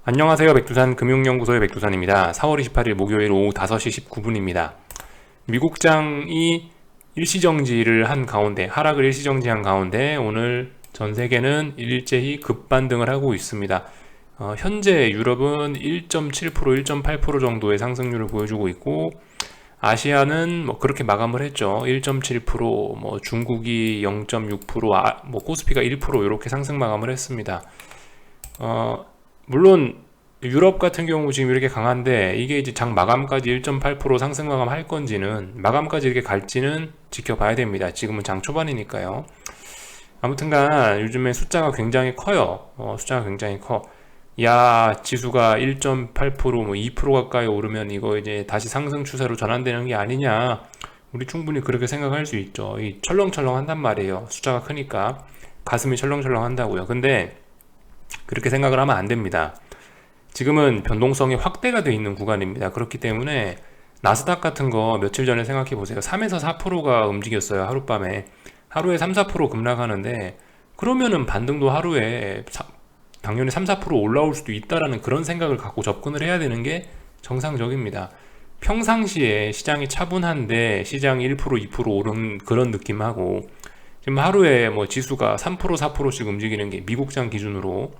안녕하세요. 백두산 금융연구소의 백두산입니다. 4월 28일 목요일 오후 5시 19분입니다. 미국장이 일시정지를 한 가운데, 하락을 일시정지한 가운데 오늘 전 세계는 일제히 급반등을 하고 있습니다. 현재 유럽은 1.7%, 1.8% 정도의 상승률을 보여주고 있고, 아시아는 뭐 그렇게 마감을 했죠. 1.7%, 뭐 중국이 0.6%, 뭐 코스피가 1% 이렇게 상승 마감을 했습니다. 물론 유럽 같은 경우 지금 이렇게 강한데 이게 이제 장 마감까지 1.8% 상승 마감할 건지는 마감까지 이렇게 갈지는 지켜봐야 됩니다. 지금은 장 초반이니까요. 아무튼간 요즘에 숫자가 굉장히 커요. 숫자가 굉장히 커. 야, 지수가 1.8%, 뭐 2% 가까이 오르면 이거 이제 다시 상승 추세로 전환되는 게 아니냐. 우리 충분히 그렇게 생각할 수 있죠. 이 철렁철렁 한단 말이에요. 숫자가 크니까 가슴이 철렁철렁 한다고요. 근데 그렇게 생각을 하면 안 됩니다. 지금은 변동성이 확대가 되어 있는 구간입니다. 그렇기 때문에 나스닥 같은 거 며칠 전에 생각해 보세요. 3에서 4%가 움직였어요. 하룻밤에. 하루에 3, 4% 급락하는데 그러면은 반등도 하루에 당연히 3, 4% 올라올 수도 있다라는 그런 생각을 갖고 접근을 해야 되는 게 정상적입니다. 평상시에 시장이 차분한데 시장이 1%, 2% 오른 그런 느낌하고 지금 하루에 뭐 지수가 3%, 4%씩 움직이는 게 미국장 기준으로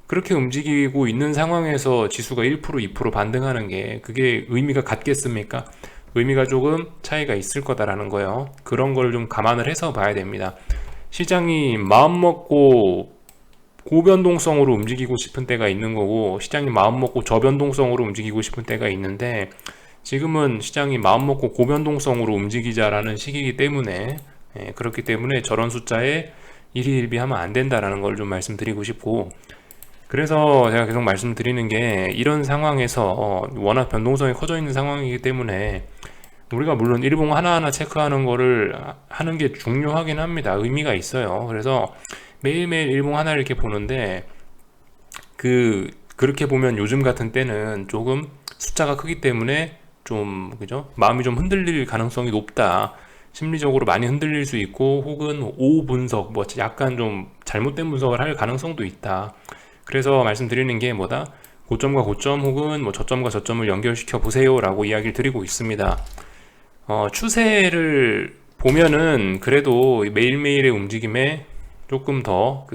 그렇게 움직이고 있는 상황에서 지수가 1%, 2% 반등하는 게 그게 의미가 같겠습니까? 의미가 조금 차이가 있을 거다라는 거예요. 그런 걸 좀 감안을 해서 봐야 됩니다. 시장이 마음먹고 고변동성으로 움직이고 싶은 때가 있는 거고 시장이 마음먹고 저변동성으로 움직이고 싶은 때가 있는데 지금은 시장이 마음먹고 고변동성으로 움직이자라는 시기이기 때문에 그렇기 때문에 저런 숫자에 일희일비하면 안 된다라는 걸 좀 말씀드리고 싶고 그래서 제가 계속 말씀드리는 게 이런 상황에서 워낙 변동성이 커져 있는 상황이기 때문에 우리가 물론 일봉 하나하나 체크하는 거를 하는 게 중요하긴 합니다. 의미가 있어요. 그래서 매일매일 일봉 하나를 이렇게 보는데 그렇게 보면 요즘 같은 때는 조금 숫자가 크기 때문에 좀 그죠? 마음이 좀 흔들릴 가능성이 높다. 심리적으로 많이 흔들릴 수 있고 혹은 오분석 뭐 약간 좀 잘못된 분석을 할 가능성도 있다. 그래서 말씀드리는 게 뭐다? 고점과 고점 혹은 뭐 저점과 저점을 연결시켜 보세요 라고 이야기를 드리고 있습니다. 추세를 보면은 그래도 매일매일의 움직임에 조금 더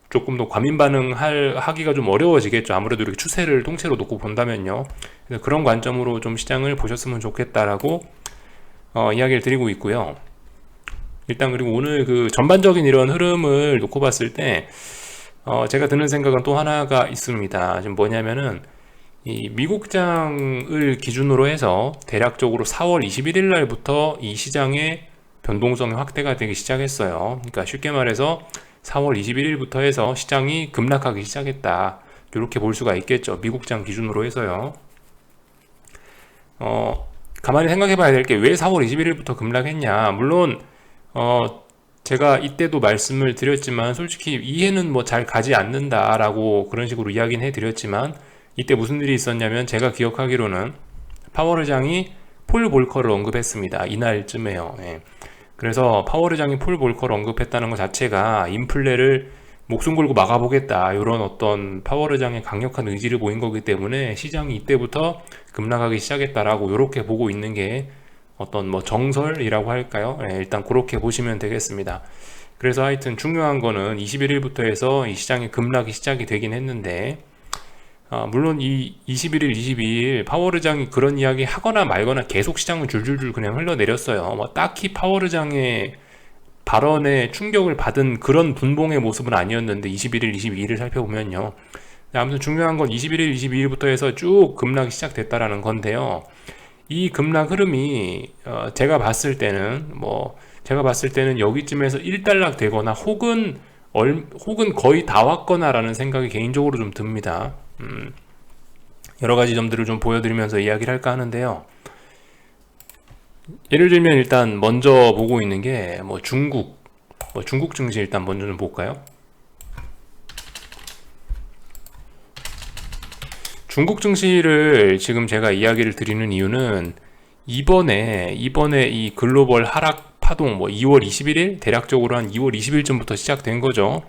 조금 더 과민 하기가 좀 어려워지겠죠. 아무래도 이렇게 추세를 통째로 놓고 본다면요. 그래서 그런 관점으로 좀 시장을 보셨으면 좋겠다라고 이야기를 드리고 있고요. 일단 그리고 오늘 그 전반적인 이런 흐름을 놓고 봤을 때 제가 드는 생각은 또 하나가 있습니다. 지금 뭐냐면은 이 미국장을 기준으로 해서 대략적으로 4월 21일 날부터 이 시장의 변동성이 확대가 되기 시작했어요. 그러니까 쉽게 말해서 4월 21일부터 해서 시장이 급락하기 시작했다. 이렇게 볼 수가 있겠죠. 미국장 기준으로 해서요. 가만히 생각해 봐야 될 게 왜 4월 21일부터 급락했냐. 물론 제가 이때도 말씀을 드렸지만 솔직히 이해는 뭐 잘 가지 않는다라고 그런 식으로 이야기는 해드렸지만 이때 무슨 일이 있었냐면 제가 기억하기로는 파월 의장이 폴 볼커를 언급했습니다. 이날쯤에요. 그래서 파월 의장이 폴 볼커를 언급했다는 것 자체가 인플레를 목숨 걸고 막아보겠다 이런 어떤 파월 의장의 강력한 의지를 보인 거기 때문에 시장이 이때부터 급락하기 시작했다라고 이렇게 보고 있는 게 어떤 뭐 정설이라고 할까요? 일단 그렇게 보시면 되겠습니다. 그래서 하여튼 중요한 거는 21일부터 해서 이 시장의 급락이 시작이 되긴 했는데 물론 이 21일, 22일 파월 의장이 그런 이야기 하거나 말거나 계속 시장을 줄줄줄 그냥 흘러내렸어요. 뭐 딱히 파월 의장의 발언에 충격을 받은 그런 분봉의 모습은 아니었는데 21일, 22일을 살펴보면요. 아무튼 중요한 건 21일, 22일부터 해서 쭉 급락이 시작됐다라는 건데요. 이 급락 흐름이 제가 봤을 때는 여기쯤에서 1달락 되거나 혹은 거의 다 왔거나라는 생각이 개인적으로 좀 듭니다. 여러 가지 점들을 좀 보여드리면서 이야기를 할까 하는데요. 예를 들면 일단 먼저 보고 있는 게 뭐 중국 증시 일단 먼저 좀 볼까요? 중국 증시를 지금 제가 이야기를 드리는 이유는 이번에 이 글로벌 하락 파동 뭐 2월 21일 대략적으로 한 2월 20일쯤부터 시작된 거죠.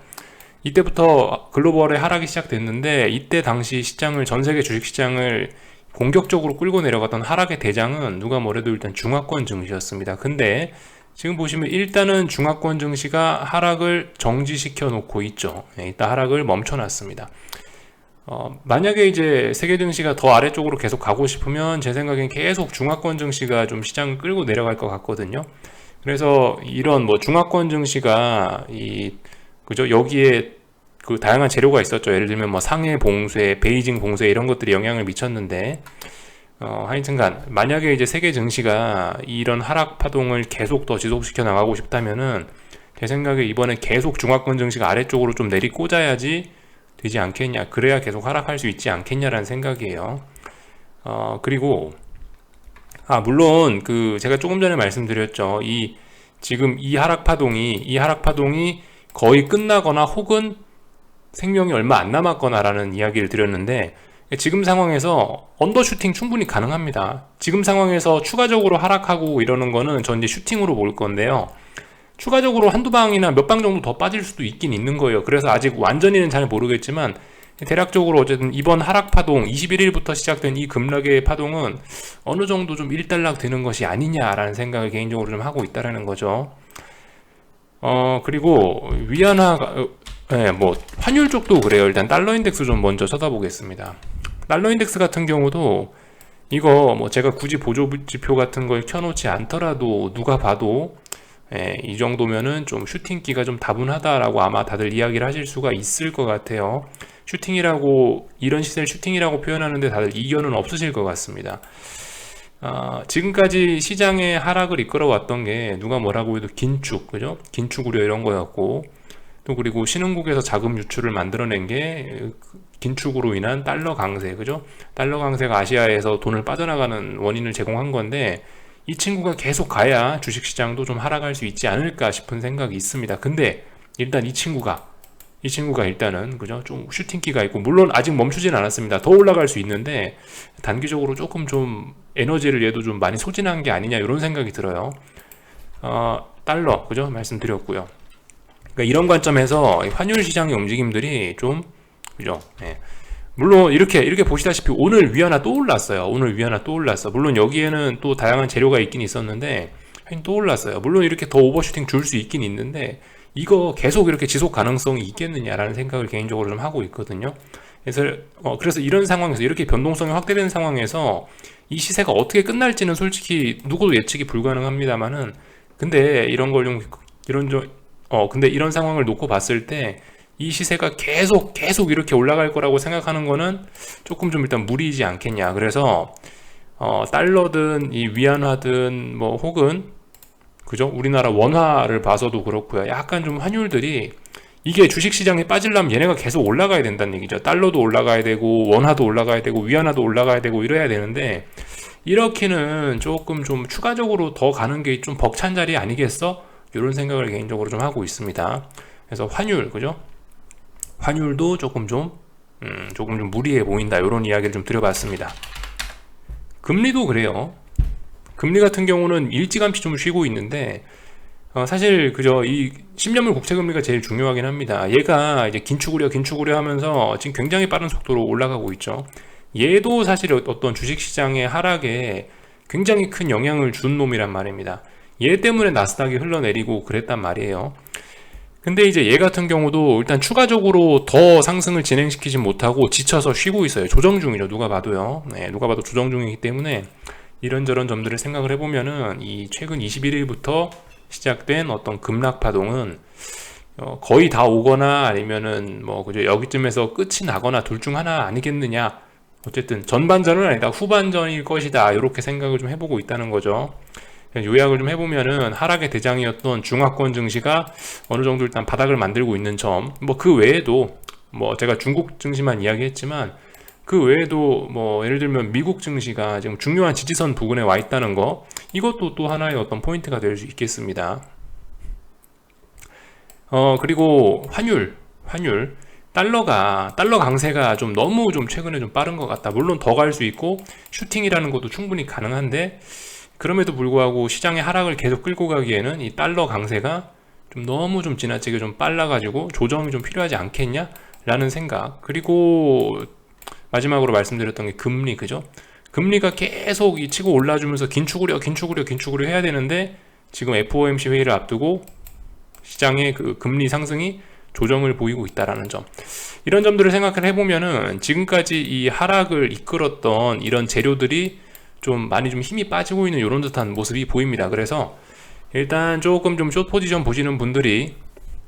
이때부터 글로벌의 하락이 시작됐는데, 이때 당시 전 세계 주식시장을 공격적으로 끌고 내려갔던 하락의 대장은 누가 뭐래도 일단 중화권 증시였습니다. 근데 지금 보시면 일단은 중화권 증시가 하락을 정지시켜 놓고 있죠. 일단 하락을 멈춰 놨습니다. 만약에 이제 세계 증시가 더 아래쪽으로 계속 가고 싶으면 제 생각엔 계속 중화권 증시가 좀 시장을 끌고 내려갈 것 같거든요. 그래서 이런 뭐 중화권 증시가 그죠? 여기에 그 다양한 재료가 있었죠. 예를 들면 뭐 상해 봉쇄, 베이징 봉쇄 이런 것들이 영향을 미쳤는데, 하여튼간 만약에 이제 세계 증시가 이런 하락 파동을 계속 더 지속시켜 나가고 싶다면은 제 생각에 이번에 계속 중화권 증시가 아래쪽으로 좀 내리꽂아야지 되지 않겠냐, 그래야 계속 하락할 수 있지 않겠냐라는 생각이에요. 그리고 물론 제가 조금 전에 말씀드렸죠. 지금 이 하락 파동이 거의 끝나거나 혹은 생명이 얼마 안 남았거나라는 이야기를 드렸는데, 지금 상황에서 언더슈팅 충분히 가능합니다. 지금 상황에서 추가적으로 하락하고 이러는 거는 전 이제 슈팅으로 볼 건데요. 추가적으로 한두 방이나 몇 방 정도 더 빠질 수도 있긴 있는 거예요. 그래서 아직 완전히는 잘 모르겠지만 대략적으로 어쨌든 이번 하락 파동 21일부터 시작된 이 급락의 파동은 어느 정도 좀 일단락 되는 것이 아니냐라는 생각을 개인적으로 좀 하고 있다라는 거죠. 그리고 뭐 환율 쪽도 그래요. 일단 달러 인덱스 좀 먼저 쳐다보겠습니다. 달러 인덱스 같은 경우도 이거 뭐 제가 굳이 보조 지표 같은 걸 켜놓지 않더라도 누가 봐도 이 정도면은 좀 슈팅기가 좀 다분하다라고 아마 다들 이야기를 하실 수가 있을 것 같아요. 이런 시세를 슈팅이라고 표현하는데 다들 이견은 없으실 것 같습니다. 지금까지 시장의 하락을 이끌어왔던 게 누가 뭐라고 해도 긴축, 그죠? 긴축 우려 이런 거였고, 또 그리고 신흥국에서 자금 유출을 만들어낸 게 긴축으로 인한 달러 강세, 그죠? 달러 강세가 아시아에서 돈을 빠져나가는 원인을 제공한 건데, 이 친구가 계속 가야 주식시장도 좀 하락할 수 있지 않을까 싶은 생각이 있습니다. 근데 일단 이 친구가 일단은 그죠? 좀 슈팅기가 있고, 물론 아직 멈추진 않았습니다. 더 올라갈 수 있는데 단기적으로 조금 좀 에너지를 얘도 좀 많이 소진한 게 아니냐 이런 생각이 들어요. 달러, 그죠? 말씀드렸고요. 그러니까 이런 관점에서 환율 시장의 움직임들이 좀 그죠? 물론 이렇게 보시다시피 오늘 위안화 또 올랐어요. 물론 여기에는 또 다양한 재료가 있긴 있었는데 또 올랐어요. 물론 이렇게 더 오버슈팅 줄 수 있긴 있는데 이거 계속 이렇게 지속 가능성이 있겠느냐라는 생각을 개인적으로 좀 하고 있거든요. 그래서 이런 상황에서, 이렇게 변동성이 확대되는 상황에서 이 시세가 어떻게 끝날지는 솔직히 누구도 예측이 불가능합니다만은, 근데 이런 상황을 놓고 봤을 때 이 시세가 계속 이렇게 올라갈 거라고 생각하는 거는 조금 좀 일단 무리이지 않겠냐. 그래서 달러든 이 위안화든 뭐 혹은 그죠? 우리나라 원화를 봐서도 그렇고요. 약간 좀 환율들이, 이게 주식시장에 빠지려면 얘네가 계속 올라가야 된다는 얘기죠. 달러도 올라가야 되고 원화도 올라가야 되고 위안화도 올라가야 되고 이래야 되는데, 이렇게는 조금 좀 추가적으로 더 가는 게 좀 벅찬 자리 아니겠어? 이런 생각을 개인적으로 좀 하고 있습니다. 그래서 환율, 그죠? 환율도 조금 좀 무리해 보인다, 이런 이야기를 좀 드려봤습니다. 금리도 그래요. 금리 같은 경우는 일찌감치 좀 쉬고 있는데, 사실 그죠, 이 10년물 국채금리가 제일 중요하긴 합니다. 얘가 이제 긴축 우려 하면서 지금 굉장히 빠른 속도로 올라가고 있죠. 얘도 사실 어떤 주식시장의 하락에 굉장히 큰 영향을 준 놈이란 말입니다. 얘 때문에 나스닥이 흘러내리고 그랬단 말이에요. 근데 이제 얘 같은 경우도 일단 추가적으로 더 상승을 진행시키지 못하고 지쳐서 쉬고 있어요. 조정 중이죠. 누가 봐도요. 누가 봐도 조정 중이기 때문에 이런저런 점들을 생각을 해보면은 이 최근 21일부터 시작된 어떤 급락 파동은 거의 다 오거나 아니면은 뭐 그죠, 여기쯤에서 끝이 나거나 둘 중 하나 아니겠느냐. 어쨌든 전반전은 아니다, 후반전일 것이다, 이렇게 생각을 좀 해보고 있다는 거죠. 요약을 좀 해보면은 하락의 대장이었던 중화권 증시가 어느 정도 일단 바닥을 만들고 있는 점, 뭐 그 외에도 뭐 제가 중국 증시만 이야기했지만 그 외에도 뭐 예를 들면 미국 증시가 지금 중요한 지지선 부근에 와 있다는 거, 이것도 또 하나의 어떤 포인트가 될 수 있겠습니다. 그리고 환율 달러 강세가 좀 너무 좀 최근에 좀 빠른 것 같다. 물론 더 갈 수 있고 슈팅이라는 것도 충분히 가능한데, 그럼에도 불구하고 시장의 하락을 계속 끌고 가기에는 이 달러 강세가 좀 너무 좀 지나치게 좀 빨라가지고 조정이 좀 필요하지 않겠냐? 라는 생각. 그리고 마지막으로 말씀드렸던 게 금리, 그죠? 금리가 계속 이 치고 올라주면서 긴축으려 해야 되는데 지금 FOMC 회의를 앞두고 시장의 그 금리 상승이 조정을 보이고 있다라는 점. 이런 점들을 생각을 해보면은 지금까지 이 하락을 이끌었던 이런 재료들이 좀 많이 좀 힘이 빠지고 있는 이런 듯한 모습이 보입니다. 그래서 일단 조금 좀 숏 포지션 보시는 분들이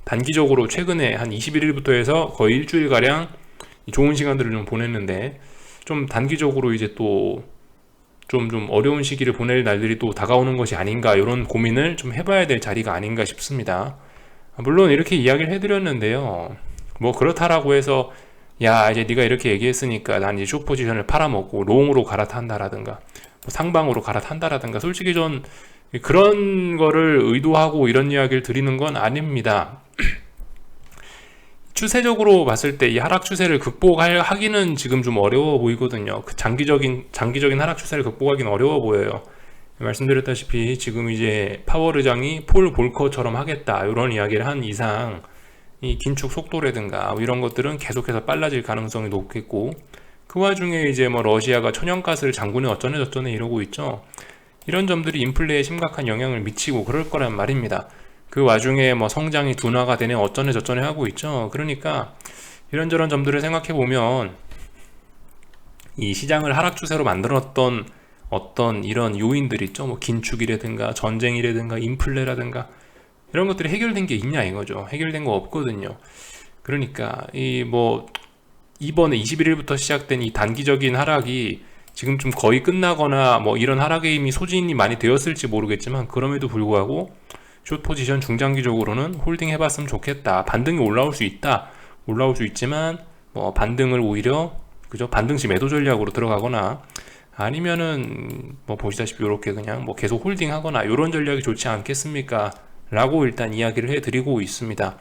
단기적으로 최근에 한 21일부터 해서 거의 일주일가량 좋은 시간들을 좀 보냈는데 좀 단기적으로 이제 또 좀 어려운 시기를 보낼 날들이 또 다가오는 것이 아닌가, 이런 고민을 좀 해봐야 될 자리가 아닌가 싶습니다. 물론 이렇게 이야기를 해드렸는데요, 뭐 그렇다라고 해서 야 이제 네가 이렇게 얘기했으니까 난 이제 숏 포지션을 팔아먹고 롱으로 갈아탄다라든가 뭐 상방으로 갈아탄다라든가, 솔직히 전 그런 거를 의도하고 이런 이야기를 드리는 건 아닙니다. 추세적으로 봤을 때 이 하락 추세를 극복하기는 지금 좀 어려워 보이거든요. 그 장기적인 하락 추세를 극복하기는 어려워 보여요. 말씀드렸다시피 지금 이제 파월 의장이 폴 볼커처럼 하겠다 이런 이야기를 한 이상 이 긴축 속도라든가 뭐 이런 것들은 계속해서 빨라질 가능성이 높겠고, 그 와중에 이제 뭐 러시아가 천연가스를 장군에 어쩌네 저쩌네 이러고 있죠. 이런 점들이 인플레에 심각한 영향을 미치고 그럴 거란 말입니다. 그 와중에 뭐 성장이 둔화가 되네 어쩌네 저쩌네 하고 있죠. 그러니까 이런저런 점들을 생각해 보면 이 시장을 하락 추세로 만들었던 어떤 이런 요인들 있죠. 뭐 긴축이라든가 전쟁이라든가 인플레라든가 이런 것들이 해결된 게 있냐 이거죠. 해결된 거 없거든요. 그러니까 이 뭐 이번에 21일부터 시작된 이 단기적인 하락이 지금 좀 거의 끝나거나 뭐 이런 하락에 이미 소진이 많이 되었을지 모르겠지만, 그럼에도 불구하고 숏 포지션 중장기적으로는 홀딩 해봤으면 좋겠다. 반등이 올라올 수 있다. 올라올 수 있지만 뭐 반등을 오히려 그죠? 반등시 매도 전략으로 들어가거나 아니면은 뭐 보시다시피 이렇게 그냥 뭐 계속 홀딩하거나 이런 전략이 좋지 않겠습니까? 라고 일단 이야기를 해드리고 있습니다.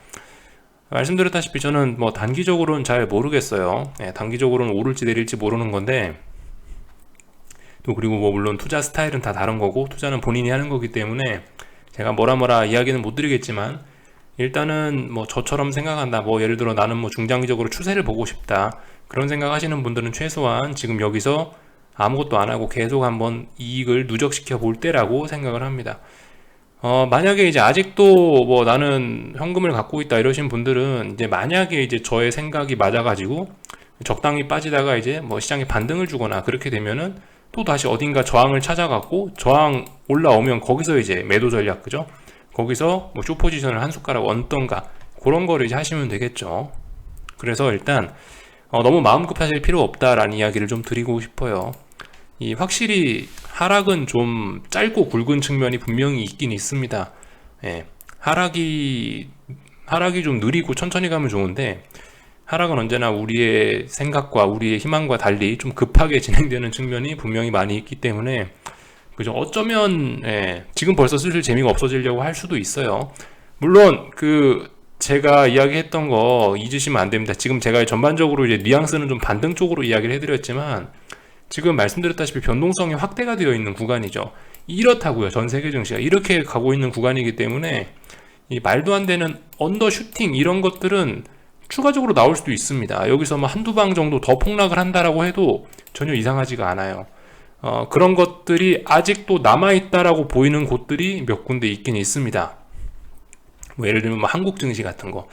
말씀드렸다시피 저는 뭐 단기적으로는 잘 모르겠어요. 단기적으로는 오를지 내릴지 모르는 건데, 또 그리고 뭐 물론 투자 스타일은 다 다른 거고 투자는 본인이 하는 거기 때문에 제가 뭐라 이야기는 못 드리겠지만, 일단은 뭐 저처럼 생각한다, 뭐 예를 들어 나는 뭐 중장기적으로 추세를 보고 싶다, 그런 생각 하시는 분들은 최소한 지금 여기서 아무것도 안 하고 계속 한번 이익을 누적시켜 볼 때라고 생각을 합니다. 만약에 이제 아직도 뭐 나는 현금을 갖고 있다 이러신 분들은 이제 만약에 이제 저의 생각이 맞아가지고 적당히 빠지다가 이제 뭐 시장에 반등을 주거나 그렇게 되면은 또 다시 어딘가 저항을 찾아갖고 저항 올라오면 거기서 이제 매도 전략, 그죠? 거기서 뭐 숏 포지션을 한 숟가락 얹던가 그런 거를 이제 하시면 되겠죠. 그래서 일단 너무 마음 급하실 필요 없다라는 이야기를 좀 드리고 싶어요. 이 확실히 하락은 좀 짧고 굵은 측면이 분명히 있긴 있습니다. 하락이 좀 느리고 천천히 가면 좋은데, 하락은 언제나 우리의 생각과 우리의 희망과 달리 좀 급하게 진행되는 측면이 분명히 많이 있기 때문에, 그죠? 어쩌면 지금 벌써 슬슬 재미가 없어지려고 할 수도 있어요. 물론 제가 이야기했던 거 잊으시면 안 됩니다. 지금 제가 전반적으로 이제 뉘앙스는 좀 반등 쪽으로 이야기를 해드렸지만, 지금 말씀드렸다시피 변동성이 확대가 되어 있는 구간이죠. 이렇다고요. 전 세계 증시가 이렇게 가고 있는 구간이기 때문에 이 말도 안 되는 언더슈팅 이런 것들은 추가적으로 나올 수도 있습니다. 여기서 뭐 한두 방 정도 더 폭락을 한다라고 해도 전혀 이상하지가 않아요. 그런 것들이 아직도 남아있다라고 보이는 곳들이 몇 군데 있긴 있습니다. 뭐 예를 들면 뭐 한국 증시 같은 거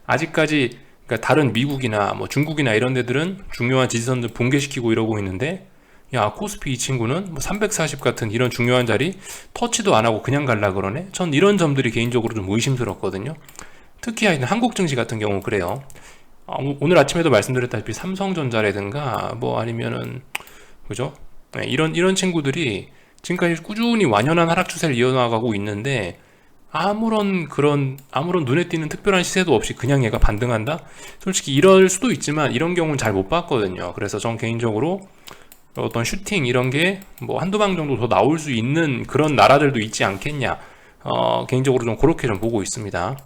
아직까지, 그러니까 다른 미국이나 뭐 중국이나 이런 데들은 중요한 지지선들 붕괴시키고 이러고 있는데, 야 코스피 이 친구는 뭐 340 같은 이런 중요한 자리 터치도 안 하고 그냥 갈라 그러네. 전 이런 점들이 개인적으로 좀 의심스럽거든요. 특히 한국 증시 같은 경우 그래요. 오늘 아침에도 말씀드렸다시피 삼성전자라든가 뭐 아니면은 그죠? 이런 친구들이 지금까지 꾸준히 완연한 하락 추세를 이어나가고 있는데, 아무런 눈에 띄는 특별한 시세도 없이 그냥 얘가 반등한다? 솔직히 이럴 수도 있지만 이런 경우는 잘 못 봤거든요. 그래서 전 개인적으로 어떤 슈팅 이런 게 뭐 한두 방 정도 더 나올 수 있는 그런 나라들도 있지 않겠냐, 개인적으로 좀 그렇게 좀 보고 있습니다.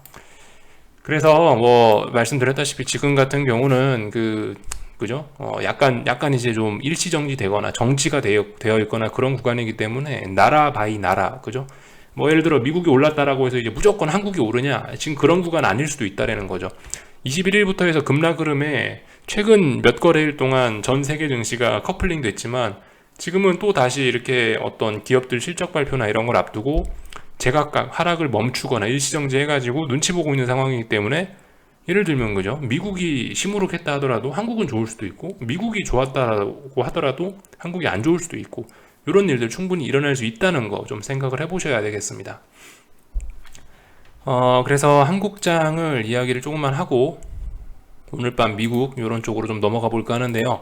그래서 뭐 말씀드렸다시피 지금 같은 경우는 그죠? 약간 이제 좀 일시정지 되거나 정치가 되어 있거나 그런 구간이기 때문에 나라 바이 나라, 그죠? 뭐 예를 들어 미국이 올랐다라고 해서 이제 무조건 한국이 오르냐? 지금 그런 구간 아닐 수도 있다라는 거죠. 21일부터 해서 급락 흐름에 최근 몇 거래일 동안 전 세계 증시가 커플링 됐지만 지금은 또 다시 이렇게 어떤 기업들 실적 발표나 이런 걸 앞두고 제각각 하락을 멈추거나 일시정지 해가지고 눈치 보고 있는 상황이기 때문에 예를 들면 그죠? 미국이 시무룩했다 하더라도 한국은 좋을 수도 있고 미국이 좋았다고 하더라도 한국이 안 좋을 수도 있고 이런 일들 충분히 일어날 수 있다는 거 좀 생각을 해보셔야 되겠습니다. 그래서 한국장을 이야기를 조금만 하고 오늘 밤 미국 이런 쪽으로 좀 넘어가 볼까 하는데요.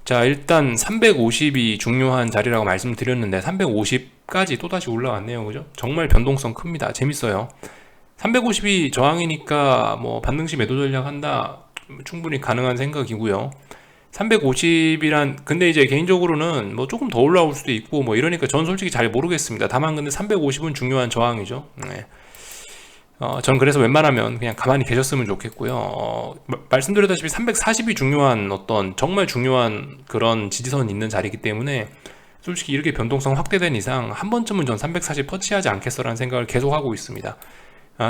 자, 일단 350이 중요한 자리라고 말씀드렸는데 350까지 또다시 올라왔네요. 그죠? 정말 변동성 큽니다. 재밌어요. 350이 저항이니까 뭐 반등시 매도 전략 한다 충분히 가능한 생각이고요. 350이란 근데 이제 개인적으로는 뭐 조금 더 올라올 수도 있고 뭐 이러니까 전 솔직히 잘 모르겠습니다. 다만 근데 350은 중요한 저항이죠. 네. 전 그래서 웬만하면 그냥 가만히 계셨으면 좋겠고요. 말씀드렸다시피 340이 중요한 어떤 정말 중요한 그런 지지선이 있는 자리이기 때문에 솔직히 이렇게 변동성 확대된 이상 한 번쯤은 전 340 터치하지 않겠어라는 생각을 계속 하고 있습니다.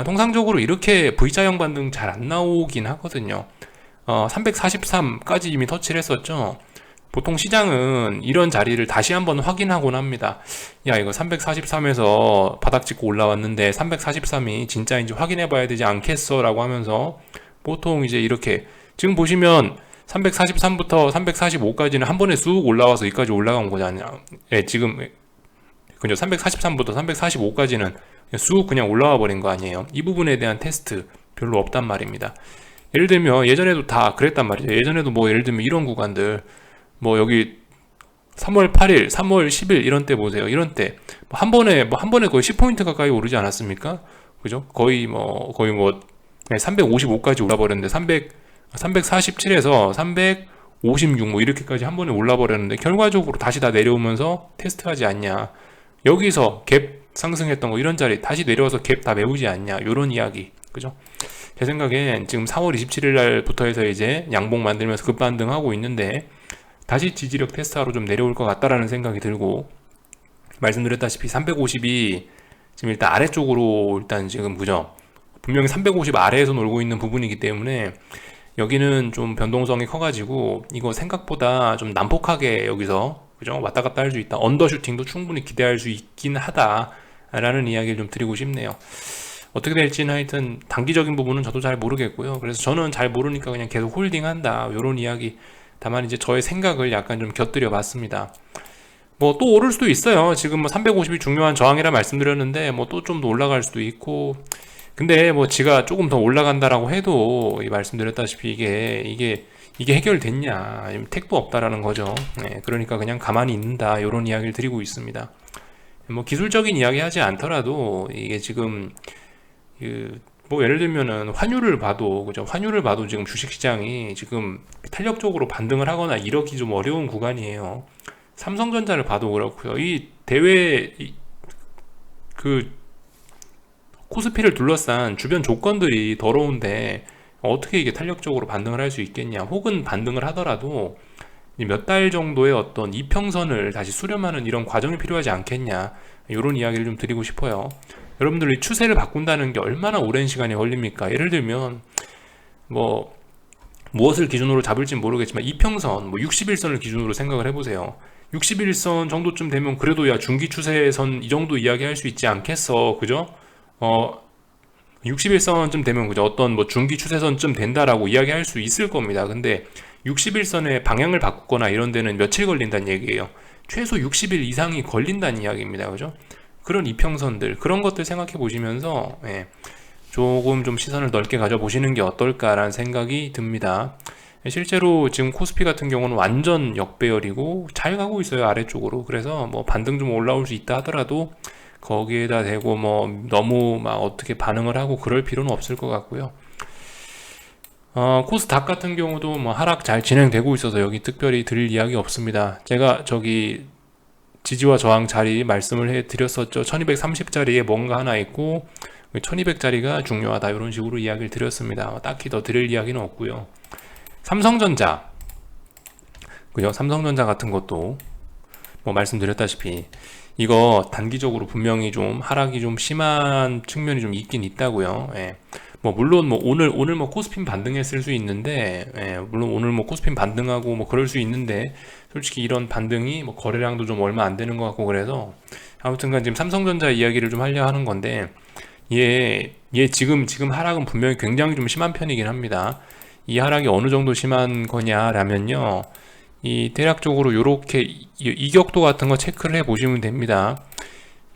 통상적으로 이렇게 V자형 반등 잘 안 나오긴 하거든요. 343까지 이미 터치를 했었죠. 보통 시장은 이런 자리를 다시 한번 확인하곤 합니다. 야, 이거 343에서 바닥 찍고 올라왔는데 343이 진짜인지 확인해 봐야 되지 않겠어? 라고 하면서 보통 이제 이렇게 지금 보시면 343부터 345까지는 한 번에 쑥 올라와서 여기까지 올라간 거잖아요. 예, 지금 그죠? 343부터 345까지는 쑥 그냥 올라와 버린 거 아니에요. 이 부분에 대한 테스트 별로 없단 말입니다. 예를 들면 예전에도 다 그랬단 말이죠. 예전에도 뭐 예를 들면 이런 구간들 뭐 여기 3월 8일, 3월 10일 이런 때 보세요. 이런 때 한 번에 거의 10포인트 가까이 오르지 않았습니까? 그죠? 거의 뭐 355까지 올라 버렸는데 347에서 356 뭐 이렇게까지 한 번에 올라 버렸는데 결과적으로 다시 다 내려오면서 테스트하지 않냐. 여기서 갭 상승했던 거 이런 자리 다시 내려와서 갭 다 메우지 않냐. 요런 이야기. 그죠? 제 생각엔 지금 4월 27일 날부터 해서 이제 양봉 만들면서 급반등하고 있는데 다시 지지력 테스트하러 좀 내려올 것 같다라는 생각이 들고 말씀드렸다시피 350이 지금 일단 아래쪽으로 일단 지금 그죠? 분명히 350 아래에서 놀고 있는 부분이기 때문에 여기는 좀 변동성이 커가지고 이거 생각보다 좀 난폭하게 여기서 그죠? 왔다 갔다 할 수 있다. 언더슈팅도 충분히 기대할 수 있긴 하다라는 이야기를 좀 드리고 싶네요. 어떻게 될지는 하여튼 단기적인 부분은 저도 잘 모르겠고요. 그래서 저는 잘 모르니까 그냥 계속 홀딩한다 이런 이야기. 다만 이제 저의 생각을 약간 좀 곁들여 봤습니다. 뭐 또 오를 수도 있어요. 지금 뭐 350이 중요한 저항이라 말씀드렸는데 뭐 또 좀 더 올라갈 수도 있고. 근데 뭐 지가 조금 더 올라간다라고 해도 말씀드렸다시피 이게 해결됐냐? 택도 없다라는 거죠. 네, 그러니까 그냥 가만히 있는다 이런 이야기를 드리고 있습니다. 뭐 기술적인 이야기 하지 않더라도 이게 지금 뭐 예를 들면은 환율을 봐도 그죠? 환율을 봐도 지금 주식시장이 지금 탄력적으로 반등을 하거나 이러기 좀 어려운 구간이에요. 삼성전자를 봐도 그렇고요. 이 대외 그 코스피를 둘러싼 주변 조건들이 더러운데 어떻게 이게 탄력적으로 반등을 할 수 있겠냐? 혹은 반등을 하더라도 몇 달 정도의 어떤 이평선을 다시 수렴하는 이런 과정이 필요하지 않겠냐? 이런 이야기를 좀 드리고 싶어요. 여러분들이 추세를 바꾼다는 게 얼마나 오랜 시간이 걸립니까? 예를 들면 뭐 무엇을 기준으로 잡을진 모르겠지만 이평선, 뭐 61선을 기준으로 생각을 해보세요. 61선 정도쯤 되면 그래도 야 중기 추세선 이 정도 이야기할 수 있지 않겠어, 그죠? 61선쯤 되면 그죠? 어떤 뭐 중기 추세선쯤 된다라고 이야기할 수 있을 겁니다. 근데 61선의 방향을 바꾸거나 이런 데는 며칠 걸린다는 얘기예요. 최소 60일 이상이 걸린다는 이야기입니다, 그죠? 그런 이평선들 그런 것들 생각해 보시면서 조금 좀 시선을 넓게 가져보시는 게 어떨까라는 생각이 듭니다. 실제로 지금 코스피 같은 경우는 완전 역배열이고 잘 가고 있어요, 아래쪽으로. 그래서 뭐 반등 좀 올라올 수 있다 하더라도 거기에다 대고 뭐 너무 막 어떻게 반응을 하고 그럴 필요는 없을 것 같고요. 코스닥 같은 경우도 뭐 하락 잘 진행되고 있어서 여기 특별히 드릴 이야기 없습니다. 제가 저기 지지와 저항 자리 말씀을 해드렸었죠. 1230자리에 뭔가 하나 있고 1200자리가 중요하다 이런 식으로 이야기를 드렸습니다. 딱히 더 드릴 이야기는 없고요. 삼성전자 그죠? 삼성전자 같은 것도 뭐 말씀드렸다시피 이거 단기적으로 분명히 좀 하락이 좀 심한 측면이 좀 있긴 있다고요. 예. 뭐 물론 뭐 오늘 뭐 코스핀 반등했을 수 있는데, 예, 물론 오늘 뭐 코스핀 반등하고 뭐 그럴 수 있는데, 솔직히 이런 반등이 뭐 거래량도 좀 얼마 안 되는 것 같고, 그래서 아무튼간 지금 삼성전자 이야기를 좀 하려 하는 건데, 얘 지금 하락은 분명히 굉장히 좀 심한 편이긴 합니다. 이 하락이 어느 정도 심한 거냐라면요, 이 대략적으로 요렇게 이격도 같은 거 체크를 해 보시면 됩니다.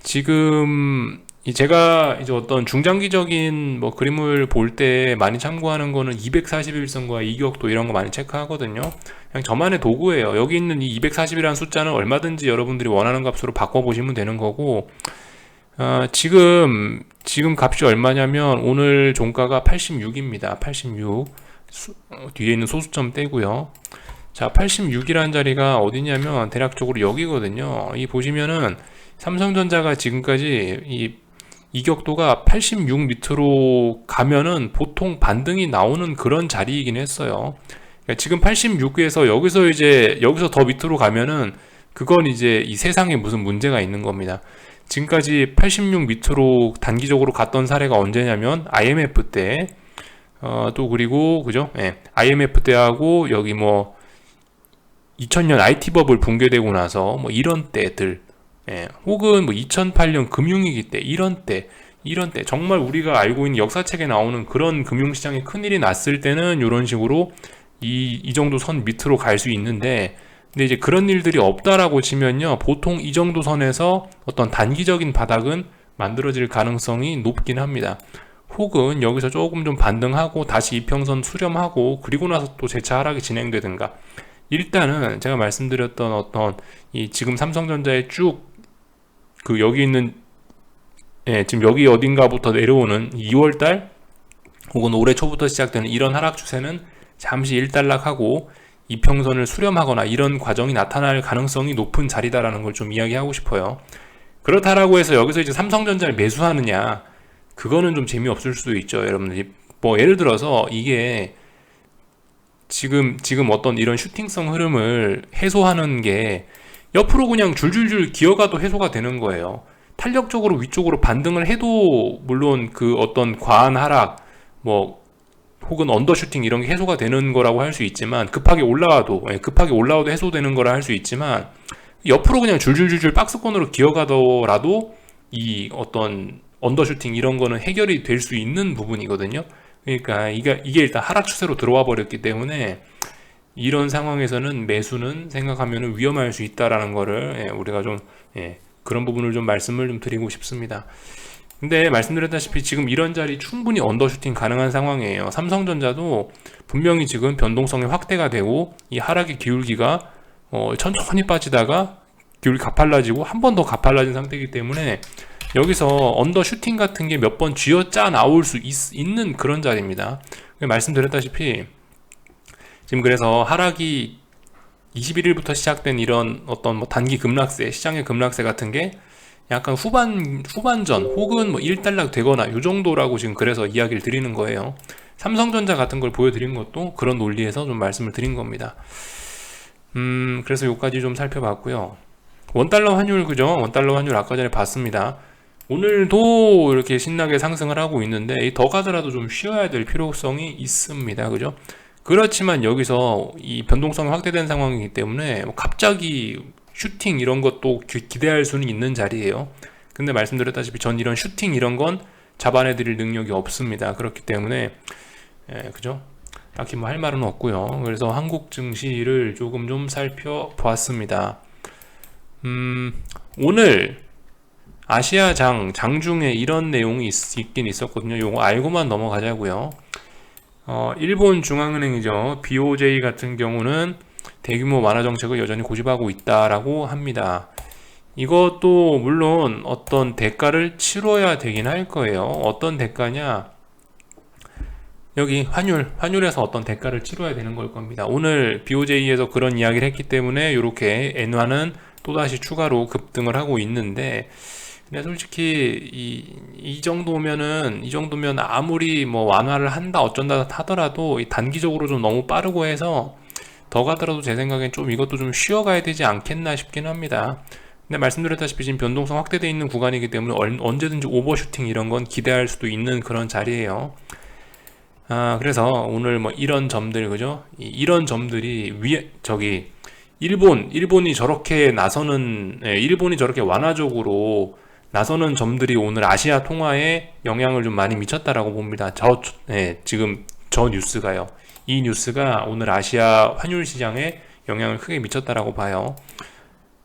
지금 제가 이제 어떤 중장기적인 뭐 그림을 볼 때 많이 참고하는 거는 241선과 이격도 이런 거 많이 체크하거든요. 그냥 저만의 도구예요. 여기 있는 이 240이라는 숫자는 얼마든지 여러분들이 원하는 값으로 바꿔 보시면 되는 거고, 지금 값이 얼마냐면 오늘 종가가 86입니다. 86. 뒤에 있는 소수점 떼고요. 자, 86이라는 자리가 어디냐면 대략적으로 여기거든요. 이 보시면은 삼성전자가 지금까지 이 이격도가 86 밑으로 가면은 보통 반등이 나오는 그런 자리이긴 했어요. 그러니까 지금 86에서 여기서 더 밑으로 가면은 그건 이제 이 세상에 무슨 문제가 있는 겁니다. 지금까지 86 밑으로 단기적으로 갔던 사례가 언제냐면 IMF 때, 또 그리고 그죠? 예, IMF 때하고 여기 뭐 2000년 IT 버블 붕괴되고 나서 뭐 이런 때들, 예, 혹은 뭐 2008년 금융위기 때 이런 때 정말 우리가 알고 있는 역사책에 나오는 그런 금융시장에 큰일이 났을 때는 이런 식으로 이 정도 선 밑으로 갈 수 있는데, 근데 이제 그런 일들이 없다라고 치면요, 보통 이 정도 선에서 어떤 단기적인 바닥은 만들어질 가능성이 높긴 합니다. 혹은 여기서 조금 좀 반등하고 다시 이평선 수렴하고 그리고 나서 또 재차 하락이 진행되든가, 일단은 제가 말씀드렸던 어떤 이 지금 삼성전자의 쭉 그 여기 있는, 예, 지금 여기 어딘가부터 내려오는 2월달 혹은 올해 초부터 시작되는 이런 하락 추세는 잠시 일단락하고 이평선을 수렴하거나 이런 과정이 나타날 가능성이 높은 자리다라는 걸 좀 이야기하고 싶어요. 그렇다라고 해서 여기서 이제 삼성전자를 매수하느냐, 그거는 좀 재미없을 수도 있죠. 여러분들이 뭐 예를 들어서 이게 지금 어떤 이런 슈팅성 흐름을 해소하는 게 옆으로 그냥 줄줄줄 기어가도 해소가 되는 거예요. 탄력적으로 위쪽으로 반등을 해도 물론 그 어떤 과한 하락 뭐 혹은 언더슈팅 이런 게 해소가 되는 거라고 할 수 있지만, 급하게 올라와도 해소되는 거라 할 수 있지만, 옆으로 그냥 줄줄줄줄 박스권으로 기어가더라도 이 어떤 언더슈팅 이런 거는 해결이 될 수 있는 부분이거든요. 그러니까 이게 일단 하락 추세로 들어와 버렸기 때문에 이런 상황에서는 매수는 생각하면 위험할 수 있다라는 거를, 예, 우리가 좀, 예, 그런 부분을 좀 말씀을 좀 드리고 싶습니다. 근데 말씀드렸다시피 지금 이런 자리 충분히 언더슈팅 가능한 상황이에요. 삼성전자도 분명히 지금 변동성이 확대가 되고 이 하락의 기울기가 천천히 빠지다가 기울기 가팔라지고 한 번 더 가팔라진 상태이기 때문에 여기서 언더슈팅 같은 게 몇 번 쥐어짜 나올 수 있는 그런 자리입니다. 말씀드렸다시피 지금 그래서 하락이 21일부터 시작된 이런 어떤 뭐 단기 급락세, 시장의 급락세 같은 게 약간 후반전 혹은 뭐 일단락 되거나 요 정도라고 지금 그래서 이야기를 드리는 거예요. 삼성전자 같은 걸 보여드린 것도 그런 논리에서 좀 말씀을 드린 겁니다. 그래서 요까지 좀 살펴봤고요. 원달러 환율, 그죠? 원달러 환율 아까 전에 봤습니다. 오늘도 이렇게 신나게 상승을 하고 있는데 더 가더라도 좀 쉬어야 될 필요성이 있습니다. 그죠? 그렇지만 여기서 이 변동성이 확대된 상황이기 때문에 뭐 갑자기 슈팅 이런 것도 기대할 수는 있는 자리예요. 근데 말씀드렸다시피 전 이런 슈팅 이런 건 잡아내드릴 능력이 없습니다. 그렇기 때문에, 예, 그죠? 딱히 뭐 할 말은 없고요. 그래서 한국 증시를 조금 좀 살펴보았습니다. 오늘 아시아 장중에 이런 내용이 있긴 있었거든요. 요거 알고만 넘어가자고요. 일본 중앙은행이죠. BOJ 같은 경우는 대규모 완화 정책을 여전히 고집하고 있다라고 합니다. 이것도 물론 어떤 대가를 치러야 되긴 할 거예요. 어떤 대가냐? 여기 환율에서 어떤 대가를 치러야 되는 걸 겁니다. 오늘 BOJ에서 그런 이야기를 했기 때문에 이렇게 엔화는 또다시 추가로 급등을 하고 있는데, 근데 솔직히 이 정도면 아무리 뭐 완화를 한다 어쩐다 하더라도 단기적으로 좀 너무 빠르고 해서 더 가더라도 제 생각엔 좀 이것도 좀 쉬어가야 되지 않겠나 싶긴 합니다. 근데 말씀드렸다시피 지금 변동성 확대되어 있는 구간이기 때문에 언제든지 오버슈팅 이런 건 기대할 수도 있는 그런 자리예요. 그래서 오늘 뭐 이런 점들, 그죠? 이런 점들이 일본이 저렇게 일본이 저렇게 완화적으로 나서는 점들이 오늘 아시아 통화에 영향을 좀 많이 미쳤다라고 봅니다. 지금 저 뉴스가요. 이 뉴스가 오늘 아시아 환율 시장에 영향을 크게 미쳤다라고 봐요.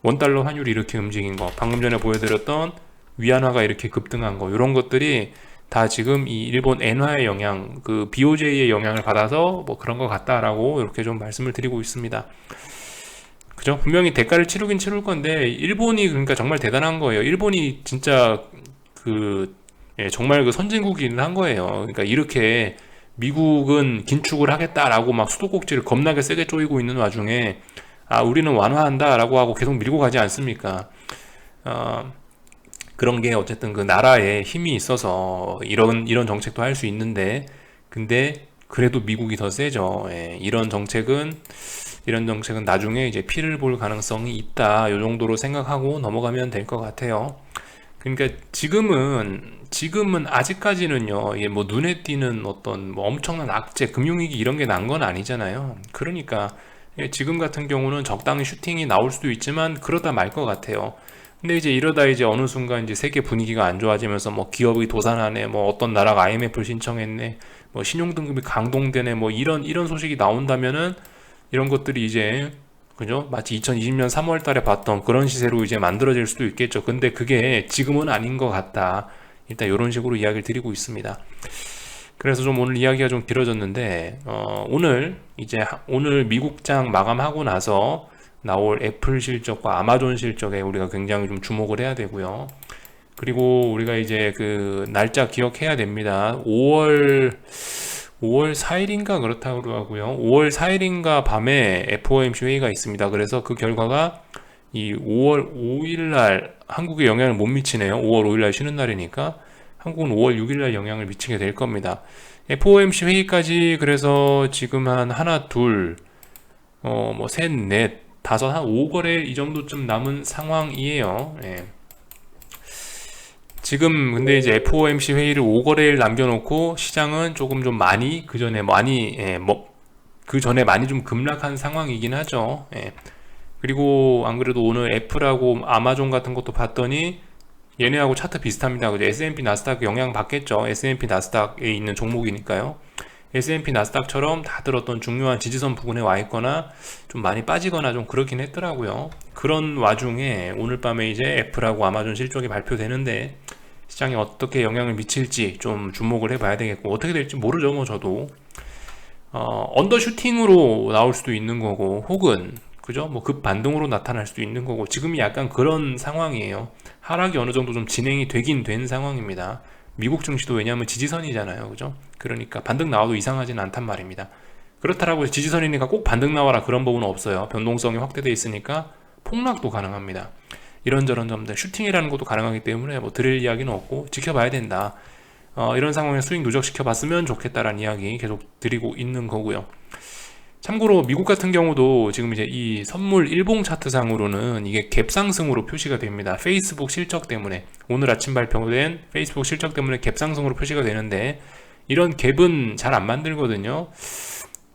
원달러 환율이 이렇게 움직인 거, 방금 전에 보여드렸던 위안화가 이렇게 급등한 거, 이런 것들이 다 지금 이 일본 엔화의 영향, 그 BOJ의 영향을 받아서 뭐 그런 것 같다라고 이렇게 좀 말씀을 드리고 있습니다. 그죠? 분명히 대가를 치르긴 치를 건데, 일본이 그러니까 정말 대단한 거예요. 일본이 진짜 정말 그 선진국이긴 한 거예요. 그러니까 이렇게 미국은 긴축을 하겠다라고 막 수도꼭지를 겁나게 세게 조이고 있는 와중에 우리는 완화한다라고 하고 계속 밀고 가지 않습니까? 그런 게 어쨌든 그 나라에 힘이 있어서 이런 정책도 할 수 있는데, 근데 그래도 미국이 더 세죠. 이런 정책은 나중에 이제 피를 볼 가능성이 있다. 요 정도로 생각하고 넘어가면 될 것 같아요. 그러니까 지금은 아직까지는요, 이게 뭐 눈에 띄는 어떤 뭐 엄청난 악재, 금융위기 이런 게 난 건 아니잖아요. 그러니까 지금 같은 경우는 적당히 슈팅이 나올 수도 있지만 그러다 말 것 같아요. 근데 이제 이러다 이제 어느 순간 이제 세계 분위기가 안 좋아지면서 뭐 기업이 도산하네, 뭐 어떤 나라가 IMF를 신청했네, 뭐 신용등급이 강동되네, 뭐 이런 소식이 나온다면은 이런 것들이 이제, 그죠? 마치 2020년 3월 달에 봤던 그런 시세로 이제 만들어질 수도 있겠죠. 근데 그게 지금은 아닌 것 같다. 일단 이런 식으로 이야기를 드리고 있습니다. 그래서 좀 오늘 이야기가 좀 길어졌는데, 오늘 미국장 마감하고 나서 나올 애플 실적과 아마존 실적에 우리가 굉장히 좀 주목을 해야 되고요. 그리고 우리가 이제 그 날짜 기억해야 됩니다. 5월 4일인가 그렇다고 하고요. 5월 4일인가 밤에 FOMC 회의가 있습니다. 그래서 그 결과가 이 5월 5일 날 한국에 영향을 못 미치네요. 5월 5일 날 쉬는 날이니까 한국은 5월 6일 날 영향을 미치게 될 겁니다. FOMC 회의까지 그래서 지금 한 하나, 둘, 뭐 셋, 넷, 다섯, 한 5거래 이 정도쯤 남은 상황이에요. 지금 근데 이제 FOMC 회의를 5거래일 남겨놓고 시장은 조금 좀 많이 그 전에 많이 좀 급락한 상황이긴 하죠. 그리고 안 그래도 오늘 애플하고 아마존 같은 것도 봤더니 얘네하고 차트 비슷합니다. 그죠? S&P 나스닥 영향 받겠죠. S&P 나스닥에 있는 종목이니까요. S&P 나스닥처럼 다들 어떤 중요한 지지선 부근에 와 있거나 좀 많이 빠지거나 좀 그렇긴 했더라고요. 그런 와중에 오늘 밤에 이제 애플하고 아마존 실적이 발표되는데 시장에 어떻게 영향을 미칠지 좀 주목을 해봐야 되겠고, 어떻게 될지 모르죠. 뭐 저도 언더슈팅으로 나올 수도 있는 거고, 혹은 그죠? 뭐 급반등으로 나타날 수도 있는 거고, 지금이 약간 그런 상황이에요. 하락이 어느 정도 좀 진행이 되긴 된 상황입니다. 미국 증시도 왜냐하면 지지선이잖아요. 그죠? 그러니까 반등 나와도 이상하진 않단 말입니다. 그렇다라고 해서 지지선이니까 꼭 반등 나와라 그런 법은 없어요. 변동성이 확대되어 있으니까 폭락도 가능합니다. 이런저런 점들, 슈팅이라는 것도 가능하기 때문에 뭐 드릴 이야기는 없고 지켜봐야 된다. 이런 상황에 수익 누적시켜 봤으면 좋겠다라는 이야기 계속 드리고 있는 거고요. 참고로 미국 같은 경우도 지금 이제 이 선물 일봉 차트상으로는 이게 갭 상승으로 표시가 됩니다. 페이스북 실적 때문에, 오늘 아침 발표된 페이스북 실적 때문에 갭 상승으로 표시가 되는데, 이런 갭은 잘 안 만들거든요.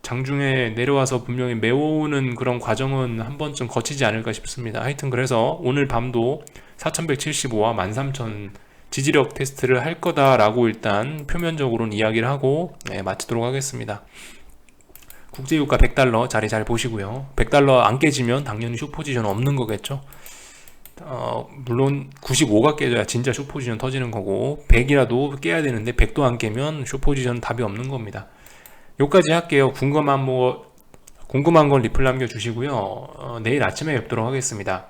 장중에 내려와서 분명히 메워오는 그런 과정은 한 번쯤 거치지 않을까 싶습니다. 하여튼 그래서 오늘 밤도 4175와 13000 지지력 테스트를 할 거다라고 일단 표면적으로는 이야기를 하고 마치도록 하겠습니다. 국제유가 100달러 자리 잘 보시고요. 100달러 안 깨지면 당연히 숏포지션 없는 거겠죠. 물론 95가 깨져야 진짜 숏포지션 터지는 거고, 100이라도 깨야 되는데 100도 안 깨면 숏포지션 답이 없는 겁니다. 여기까지 할게요. 궁금한 건 리플 남겨주시고요. 내일 아침에 뵙도록 하겠습니다.